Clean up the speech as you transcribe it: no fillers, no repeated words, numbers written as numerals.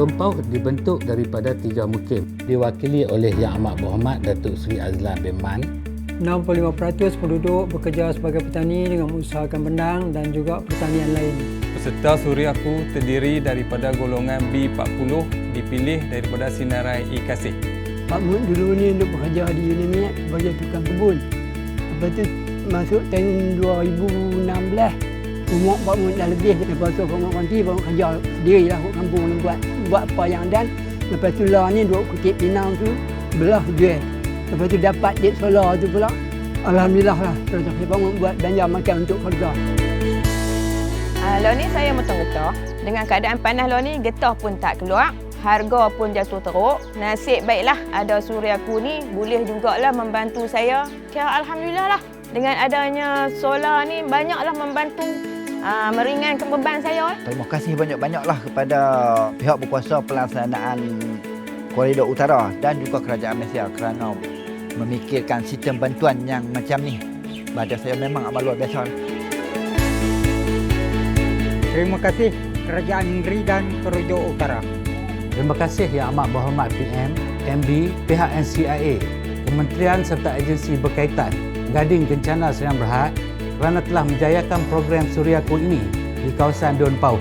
Don Pauh dibentuk daripada 3 mukim, diwakili oleh Yang Amat Berhormat Datuk Seri Azlan bin Man. 65% penduduk bekerja sebagai petani dengan mengusahakan benang dan juga pertanian lain. Peserta Suriaku terdiri daripada golongan B40 dipilih daripada Sinarai I Kasih. Pak Mut dulu ni untuk bekerja di UNIMED sebagai tukang kebun. Lepas tu masuk tahun 2016, umur Pak Mut dah lebih. Lepas tu Pak Mut berhenti, Pak Mut kerja sendirilah kat kampung ni buat apa yang ada. Lepas tu lah ni duk kutip pinang tu, belah jual. Lepas tu dapat dek solar tu pula. Alhamdulillah lah, terus Pak Mut buat belanja makan untuk keluarga. Lo ni saya motong getah. Dengan keadaan panas lo ni, getah pun tak keluar. Harga pun jatuh teruk. Nasib baiklah ada Suriaku ni boleh jugalah membantu saya. Kira Alhamdulillah lah. Dengan adanya solar ni banyaklah membantu meringankan beban saya. Terima kasih banyak-banyaklah kepada pihak berkuasa pelaksanaan Koridor Utara dan juga Kerajaan Malaysia kerana memikirkan sistem bantuan yang macam ni. Pada saya memang amat luar biasa. Terima kasih Kerajaan Negeri dan Koridor Utara. Terima kasih Yang Amat Berhormat PM, MB, pihak NCIA, kementerian serta agensi berkaitan, Gading Kencana Serian Berhad kerana telah menjayakan program Suriaku ini di kawasan Don Pauh.